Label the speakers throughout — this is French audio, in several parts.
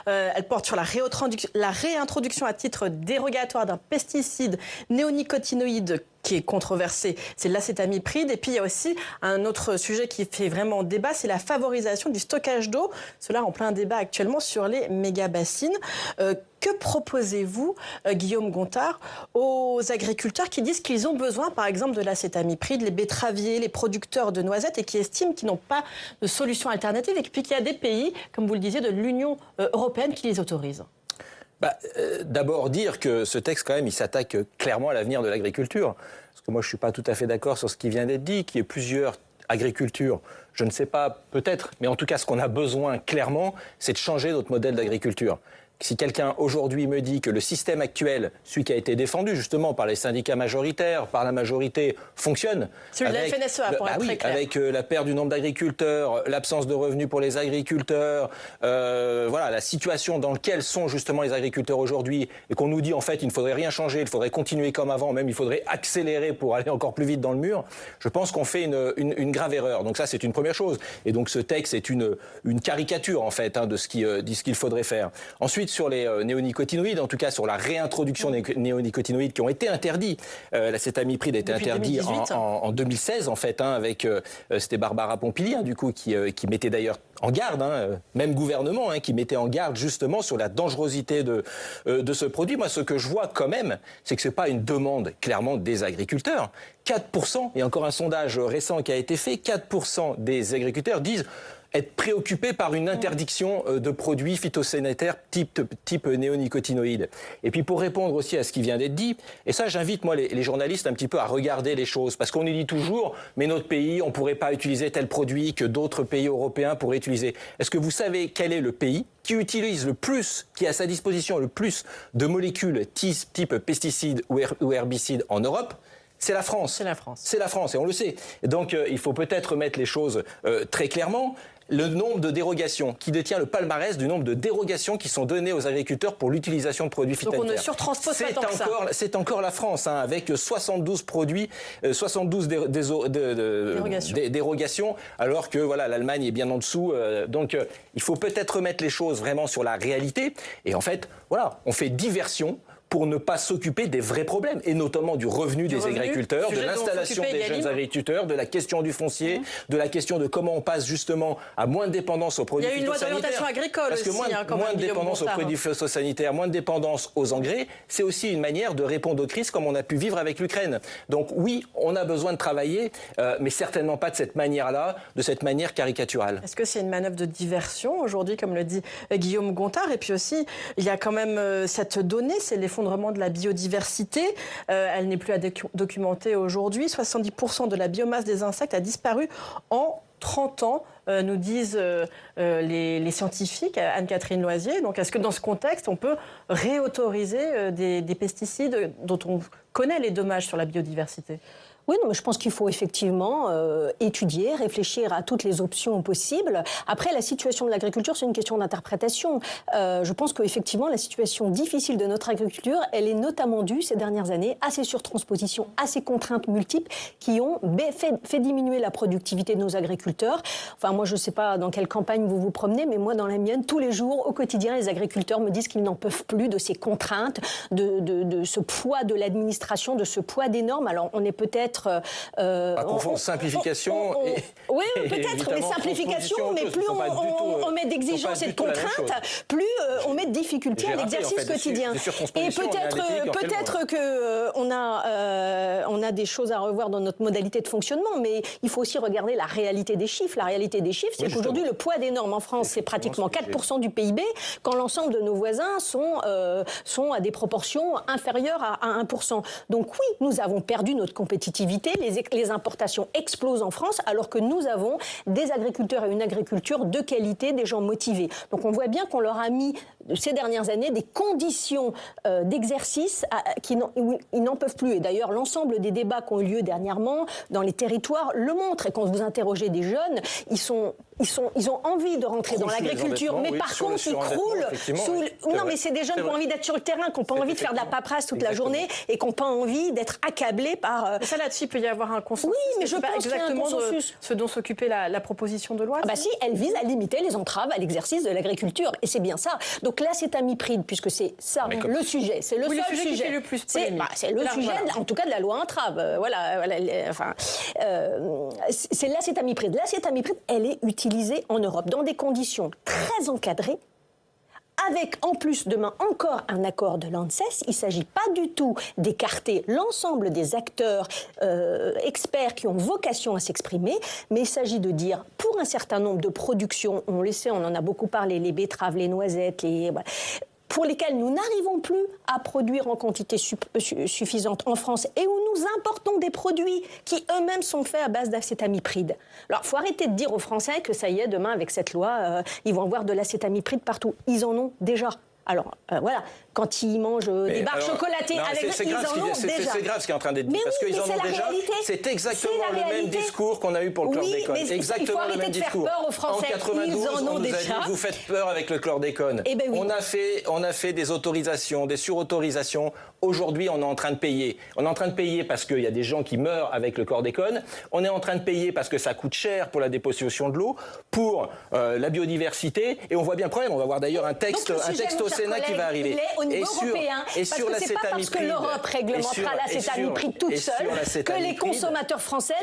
Speaker 1: Elle porte sur la réintroduction à titre dérogatoire d'un pesticide néonicotinoïde qui est controversé, c'est l'acétamipride. Et puis il y a aussi un autre sujet qui fait vraiment débat, c'est la favorisation du stockage d'eau. Cela en plein débat actuellement sur les méga-bassines. Que proposez-vous, Guillaume Gontard, aux agriculteurs qui disent qu'ils ont besoin, par exemple, de l'acétamipride, les betteraviers, les producteurs de noisettes, et qui estiment qu'ils n'ont pas de solution alternative, et puis qu'il y a des pays, comme vous le disiez, de l'Union européenne qui les autorisent?
Speaker 2: D'abord dire que ce texte, quand même, il s'attaque clairement à l'avenir de l'agriculture. Parce que moi, je ne suis pas tout à fait d'accord sur ce qui vient d'être dit, qu'il y ait plusieurs agricultures. Je ne sais pas, peut-être, mais en tout cas, ce qu'on a besoin, clairement, c'est de changer notre modèle d'agriculture. Si quelqu'un aujourd'hui me dit que le système actuel, celui qui a été défendu justement par les syndicats majoritaires, par la majorité, fonctionne...
Speaker 1: Celui de la FNSEA, pour être très clair.
Speaker 2: Avec la perte du nombre d'agriculteurs, l'absence de revenus pour les agriculteurs, voilà, la situation dans laquelle sont justement les agriculteurs aujourd'hui, et qu'on nous dit en fait il ne faudrait rien changer, il faudrait continuer comme avant, même il faudrait accélérer pour aller encore plus vite dans le mur, je pense qu'on fait une grave erreur. Donc ça, c'est une première chose. Et donc ce texte est une caricature en fait de ce qu'il faudrait faire. Ensuite, sur les néonicotinoïdes, en tout cas sur la réintroduction des néonicotinoïdes qui ont été interdits. L'acétamipride a été interdit en 2016 en fait, avec c'était Barbara Pompili du coup qui mettait d'ailleurs en garde, même gouvernement, qui mettait en garde justement sur la dangerosité de ce produit. Moi, ce que je vois quand même, c'est que c'est pas une demande clairement des agriculteurs. 4%, il y a encore un sondage récent qui a été fait, 4% des agriculteurs disent être préoccupés par une interdiction de produits phytosanitaires type néonicotinoïdes. Et puis pour répondre aussi à ce qui vient d'être dit, et ça j'invite moi les journalistes un petit peu à regarder les choses, parce qu'on nous dit toujours, mais notre pays, on ne pourrait pas utiliser tel produit que d'autres pays européens pourraient utiliser. Est-ce que vous savez quel est le pays qui utilise le plus, qui a à sa disposition le plus de molécules type pesticides ou herbicides en Europe? C'est la France.
Speaker 1: C'est la France.
Speaker 2: C'est la France, et on le sait. Donc il faut peut-être mettre les choses très clairement. Le nombre de dérogations, qui détient le palmarès du nombre de dérogations qui sont données aux agriculteurs pour l'utilisation de produits phytosanitaires.
Speaker 1: Donc on ne surtranspose pas tant que ça.
Speaker 2: C'est encore la France, avec 72 produits, 72 dérogations, alors que voilà, l'Allemagne est bien en dessous. Donc il faut peut-être remettre les choses vraiment sur la réalité. Et en fait, voilà, on fait diversion pour ne pas s'occuper des vrais problèmes, et notamment du revenu des agriculteurs, de l'installation des jeunes agriculteurs, de la question du foncier, de la question de comment on passe justement à moins de dépendance aux produits phytosanitaires.
Speaker 1: Il y a une loi d'orientation agricole
Speaker 2: parce que
Speaker 1: aussi,
Speaker 2: moins de dépendance aux produits phytosanitaires, moins de dépendance aux engrais, c'est aussi une manière de répondre aux crises comme on a pu vivre avec l'Ukraine. Donc oui, on a besoin de travailler, mais certainement pas de cette manière-là, de cette manière caricaturale.
Speaker 1: Est-ce que c'est une manœuvre de diversion aujourd'hui, comme le dit Guillaume Gontard? Et puis aussi, il y a quand même cette donnée, c'est l'effondrement de la biodiversité. Elle n'est plus à documenter aujourd'hui. 70% de la biomasse des insectes a disparu en 30 ans, nous disent les scientifiques, Anne-Catherine Loisier. Donc est-ce que dans ce contexte, on peut réautoriser des pesticides dont on connaît les dommages sur la biodiversité?
Speaker 3: Oui, non, mais je pense qu'il faut effectivement étudier, réfléchir à toutes les options possibles. Après, la situation de l'agriculture, c'est une question d'interprétation. Je pense qu'effectivement, la situation difficile de notre agriculture, elle est notamment due ces dernières années à ces surtranspositions, à ces contraintes multiples qui ont fait diminuer la productivité de nos agriculteurs. Enfin, moi, je ne sais pas dans quelle campagne vous vous promenez, mais moi, dans la mienne, tous les jours, au quotidien, les agriculteurs me disent qu'ils n'en peuvent plus de ces contraintes, de ce poids de l'administration, de ce poids des normes. Alors, on est peut-être
Speaker 2: à confondre simplification et
Speaker 3: oui, peut-être, mais simplification, mais plus on met d'exigence et de contraintes, plus on met de difficultés à l'exercice quotidien. Et peut-être qu'on a des choses à revoir dans notre modalité de fonctionnement, mais il faut aussi regarder la réalité des chiffres. La réalité des chiffres, c'est qu'aujourd'hui, le poids des normes en France, c'est pratiquement 4% du PIB, quand l'ensemble de nos voisins sont à des proportions inférieures à 1%. Donc oui, nous avons perdu notre compétitivité. Les importations explosent en France, alors que nous avons des agriculteurs et une agriculture de qualité, des gens motivés. Donc on voit bien qu'on leur a mis, ces dernières années, des conditions d'exercice où ils n'en peuvent plus. Et d'ailleurs, l'ensemble des débats qui ont eu lieu dernièrement dans les territoires le montrent. Et quand vous interrogez des jeunes, ils sont ils ont envie de rentrer dans l'agriculture, mais
Speaker 2: oui,
Speaker 3: par contre, ils croulent sous... Non, mais c'est des jeunes qui ont envie d'être sur le terrain, qui n'ont pas envie de faire de la paperasse toute la journée et qui n'ont pas envie d'être accablés par...
Speaker 1: Mais ça, là-dessus, il peut y avoir un consensus.
Speaker 3: Oui, mais je pense qu'il y a un consensus.
Speaker 1: Ce dont s'occupait la proposition de loi.
Speaker 3: Ah bah si, elle vise à limiter les entraves à l'exercice de l'agriculture. Et c'est bien ça. Donc là, c'est amiprid, puisque c'est ça le sujet. C'est le seul sujet.
Speaker 1: Qui fait le plus polémique.
Speaker 3: C'est le sujet, en tout cas, de la loi entrave. C'est l'acétamipride. L'acétamipride, elle est utilisée en Europe dans des conditions très encadrées, avec en plus demain encore un accord de l'ANSES. Il ne s'agit pas du tout d'écarter l'ensemble des acteurs experts qui ont vocation à s'exprimer, mais il s'agit de dire, pour un certain nombre de productions, on le sait, on en a beaucoup parlé, les betteraves, les noisettes, pour lesquels nous n'arrivons plus à produire en quantité suffisante en France et où nous importons des produits qui eux-mêmes sont faits à base d'acétamipride. Alors, il faut arrêter de dire aux Français que ça y est, demain, avec cette loi, ils vont avoir de l'acétamipride partout. Ils en ont déjà. Alors, voilà, quand ils mangent des barres chocolatées avec ils en ont déjà.
Speaker 2: C'est grave ce qui est en train d'être dit, parce qu'ils en ont déjà. C'est exactement le même discours qu'on a eu pour le chlordécone. Exactement le même discours. En 92, on nous a dit, vous faites peur avec le chlordécone. On a fait des autorisations, des surautorisations. Aujourd'hui, on est en train de payer. On est en train de payer parce qu'il y a des gens qui meurent avec le chlordécone. On est en train de payer parce que ça coûte cher pour la dépollution de l'eau, pour la biodiversité. Et on voit bien le problème. On va voir d'ailleurs un texte au Sénat qui va arriver.
Speaker 3: Au niveau européen, parce que c'est pas parce que l'Europe réglementera l'acétamipride toute seule que les consommateurs français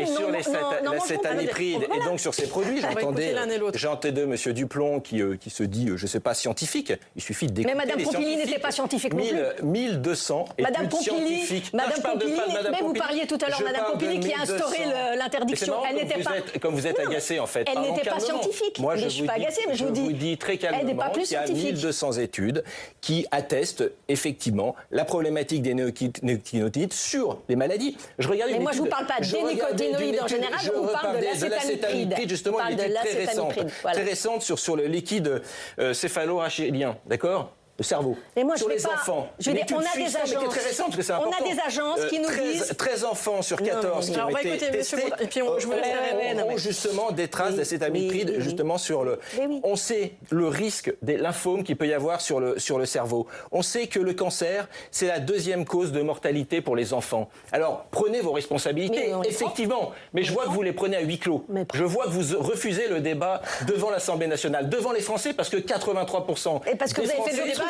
Speaker 2: n'en l'acétamipride et donc sur ces produits, j'entendais M. Duplon qui se dit, je ne sais pas, scientifique. Il suffit d'écouter les scientifiques.
Speaker 3: Mais Mme Pompili n'était pas scientifique non plus.
Speaker 2: 1200 études scientifiques.
Speaker 3: Madame Pompili, mais vous parliez tout à l'heure, Mme Pompili qui a instauré l'interdiction. Elle n'était pas...
Speaker 2: Comme vous êtes agacée en fait.
Speaker 3: Elle n'était pas scientifique.
Speaker 2: Moi,
Speaker 3: je ne suis pas agacée, mais je vous dis
Speaker 2: très calmement qu'il y a 1200 études qui attestent effectivement la problématique des néonicotinoïdes sur les maladies.
Speaker 3: Mais moi, je ne vous parle pas des néonicotinoïdes en général, je vous parle de l'acétamipride.
Speaker 2: Justement, une étude très récente sur le liquide céphalorachidien, d'accord ? Le cerveau.
Speaker 3: Mais moi,
Speaker 2: sur les enfants.
Speaker 3: On a des agences.
Speaker 2: Très récente, parce que c'est important.
Speaker 3: On a des agences qui nous disent
Speaker 2: 13 enfants sur 14 qui ont été testés ont justement des traces d'acétamipride justement sur le. On sait le risque des lymphomes qu'il peut y avoir sur le cerveau. On sait que le cancer, c'est la deuxième cause de mortalité pour les enfants. Alors, prenez vos responsabilités, effectivement. Mais je vois que vous les prenez à huis clos. Je vois que vous refusez le débat devant l'Assemblée nationale, devant les Français, parce que 83%
Speaker 3: et parce que vous avez fait le débat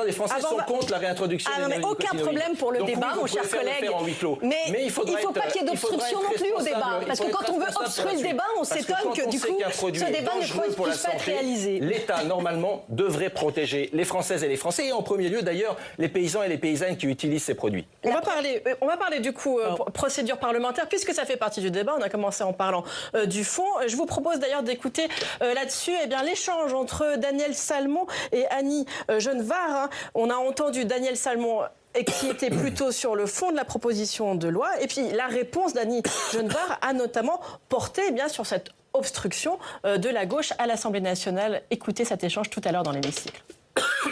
Speaker 2: les Français sont contre la réintroduction des néonicotinoïdes.
Speaker 3: Aucun problème pour le débat, mon cher collègue.
Speaker 2: Mais
Speaker 3: il ne faut pas qu'il y ait d'obstruction non plus au débat. Parce que quand on veut obstruer le débat, on s'étonne que du coup, ce débat ne puisse pas être réalisé.
Speaker 2: L'État, normalement, devrait protéger les Françaises et les Français, et en premier lieu, d'ailleurs, les paysans et les paysannes qui utilisent ces produits.
Speaker 1: On va parler du coup procédure parlementaire, puisque ça fait partie du débat. On a commencé en parlant du fond. Je vous propose d'ailleurs d'écouter là-dessus l'échange entre Daniel Salmon et Annie Genevard. On a entendu Daniel Salmon qui était plutôt sur le fond de la proposition de loi. Et puis la réponse d'Annie Genevard a notamment porté sur cette obstruction de la gauche à l'Assemblée nationale. Écoutez cet échange tout à l'heure dans l'hémicycle.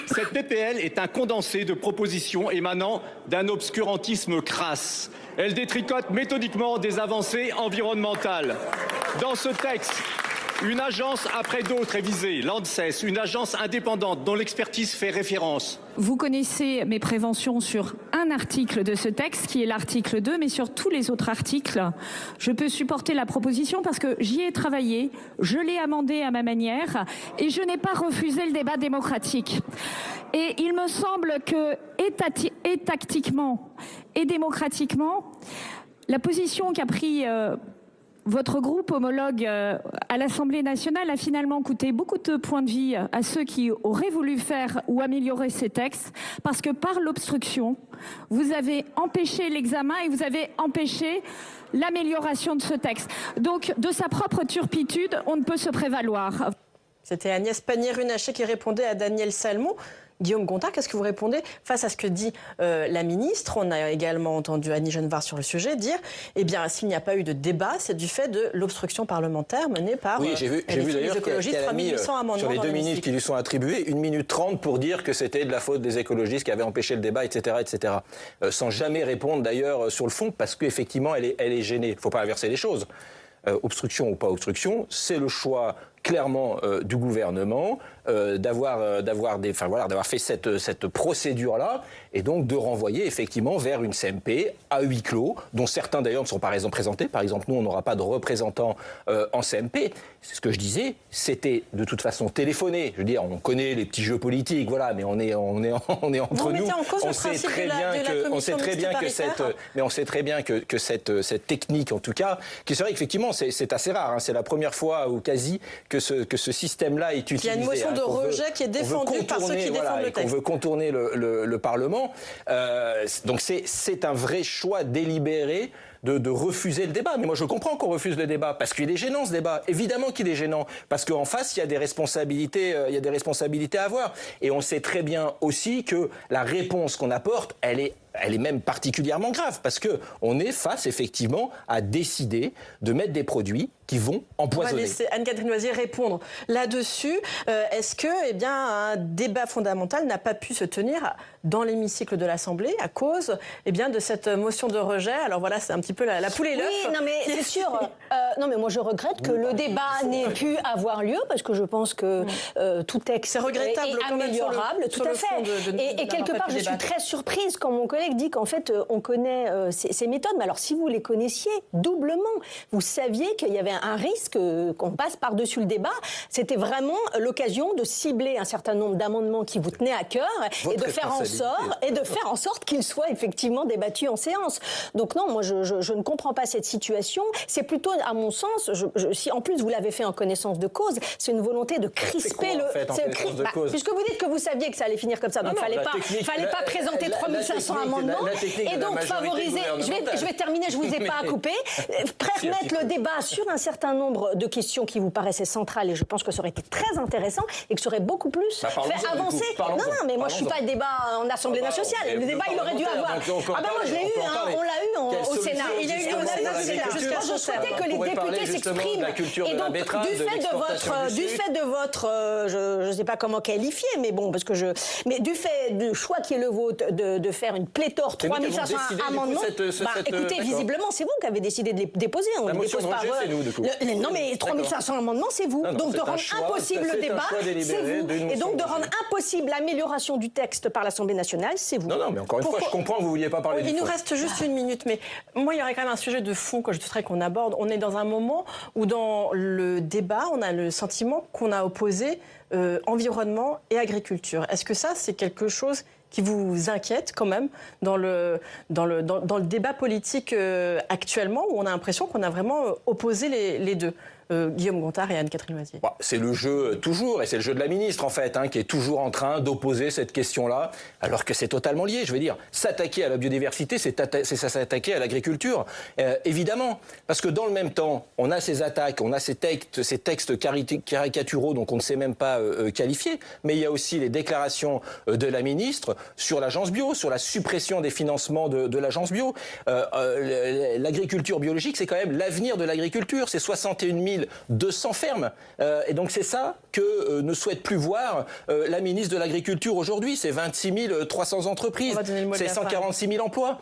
Speaker 4: Cette PPL est un condensé de propositions émanant d'un obscurantisme crasse. Elle détricote méthodiquement des avancées environnementales. Dans ce texte, une agence après d'autres est visée, l'ANSES, une agence indépendante dont l'expertise fait référence.
Speaker 5: Vous connaissez mes préventions sur un article de ce texte, qui est l'article 2, mais sur tous les autres articles, je peux supporter la proposition parce que j'y ai travaillé, je l'ai amendé à ma manière et je n'ai pas refusé le débat démocratique. Et il me semble que, et tactiquement et démocratiquement, la position qu'a pris votre groupe homologue à l'Assemblée nationale a finalement coûté beaucoup de points de vie à ceux qui auraient voulu faire ou améliorer ces textes, parce que par l'obstruction, vous avez empêché l'examen et vous avez empêché l'amélioration de ce texte. Donc, de sa propre turpitude, on ne peut se prévaloir.
Speaker 1: C'était Agnès Pannier-Runacher qui répondait à Daniel Salmon. Guillaume Gontard, qu'est-ce que vous répondez face à ce que dit la ministre? On a également entendu Annie Genevard sur le sujet dire, s'il n'y a pas eu de débat, c'est du fait de l'obstruction parlementaire menée par
Speaker 2: j'ai vu d'ailleurs qu'elle a mis sur les 2 minutes qui lui sont attribuées, 1 minute 30 pour dire que c'était de la faute des écologistes qui avaient empêché le débat, etc. sans jamais répondre d'ailleurs sur le fond, parce qu'effectivement elle est gênée. Il ne faut pas inverser les choses. obstruction ou pas obstruction, c'est le choix clairement du gouvernement d'avoir fait cette procédure-là et donc de renvoyer effectivement vers une CMP à huis clos, dont certains d'ailleurs ne sont pas représentés. Par exemple, nous, on n'aura pas de représentants en CMP. C'est ce que je disais, c'était de toute façon téléphoné. Je veux dire, on connaît les petits jeux politiques, voilà, mais on est entre nous. On sait très bien que cette technique, en tout cas, qui serait effectivement, c'est assez rare, hein, c'est la première fois ou quasi que ce système-là est utilisé.
Speaker 1: Il y a une motion de rejet qui est défendue par ceux qui défendent le texte.
Speaker 2: On veut contourner le Parlement. Donc c'est un vrai choix délibéré de refuser le débat. Mais moi, je comprends qu'on refuse le débat, parce qu'il est gênant, ce débat. Évidemment qu'il est gênant, parce qu'en face, il y a des responsabilités à avoir. Et on sait très bien aussi que la réponse qu'on apporte, elle est même particulièrement grave, parce qu'on est face, effectivement, à décider de mettre des produits qui vont empoisonner.
Speaker 1: On va laisser Anne-Catherine Loisier répondre là-dessus. Est-ce que un débat fondamental n'a pas pu se tenir dans l'hémicycle de l'Assemblée à cause de cette motion de rejet? Alors voilà, c'est un petit peu la poule et l'œuf.
Speaker 3: Oui, non mais c'est sûr. Non mais moi je regrette que le débat n'ait pu avoir lieu, parce que je pense que tout texte est améliorable, tout à fait. Et quelque part, je suis très surprise quand mon collègue dit qu'en fait, on connaît ces méthodes. Mais alors, si vous les connaissiez doublement, vous saviez qu'il y avait un risque qu'on passe par-dessus le débat. C'était vraiment l'occasion de cibler un certain nombre d'amendements qui vous tenaient à cœur et de faire en sorte qu'ils soient effectivement débattus en séance. Donc non, moi, je ne comprends pas cette situation. C'est plutôt, à mon sens, si en plus vous l'avez fait en connaissance de cause, c'est une volonté de crisper puisque vous dites que vous saviez que ça allait finir comme ça, donc il ne fallait pas présenter 3500 amendements. Et donc favoriser, je vais terminer, je ne vous ai pas à couper, permettre le débat sur un certain nombre de questions qui vous paraissaient centrales, et je pense que ça aurait été très intéressant et que ça aurait beaucoup plus fait avancer. Non, mais moi je ne suis pas le débat en Assemblée nationale. Le débat, il aurait dû avoir. Moi je l'ai eu, on l'a eu au Sénat. Il y a eu au Sénat. Je souhaitais que les députés s'expriment. Et donc, du fait de votre, je ne sais pas comment qualifier, mais bon, parce que mais du fait du choix qui est le vôtre de faire une pléthore 3500 amendements, écoutez, visiblement, c'est vous qui avez décidé de les déposer. On les dépose par non, mais 3500 amendements, c'est vous. Donc de rendre impossible le débat, c'est vous. Et donc de rendre impossible l'amélioration du texte par l'Assemblée nationale, c'est vous.
Speaker 2: Non, mais encore une fois, je comprends que vous ne vouliez pas parler du fond.
Speaker 1: Il nous reste juste une minute, mais moi, il y aurait quand même un sujet de fond que je voudrais qu'on aborde. On est dans un moment où, dans le débat, on a le sentiment qu'on a opposé environnement et agriculture. Est-ce que ça, c'est quelque chose qui vous inquiète quand même dans le débat politique actuellement, où on a l'impression qu'on a vraiment opposé les deux? Guillaume Gontard et Anne-Catherine Loisier.
Speaker 2: C'est le jeu toujours, et c'est le jeu de la ministre en fait, qui est toujours en train d'opposer cette question-là, alors que c'est totalement lié. Je veux dire, s'attaquer à la biodiversité, c'est s'attaquer à l'agriculture, évidemment. Parce que dans le même temps, on a ces attaques, on a ces textes caricaturaux, donc on ne sait même pas qualifier, mais il y a aussi les déclarations de la ministre sur l'agence bio, sur la suppression des financements de l'agence bio. L'agriculture biologique, c'est quand même l'avenir de l'agriculture, c'est 61 200 fermes. Et donc c'est ça que ne souhaite plus voir la ministre de l'Agriculture aujourd'hui. C'est 26 300 entreprises, c'est 146 000 emplois.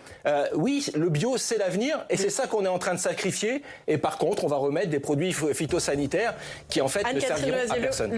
Speaker 2: Oui, le bio, c'est l'avenir, et c'est ça qu'on est en train de sacrifier. Et par contre, on va remettre des produits phytosanitaires qui en fait ne serviront à personne.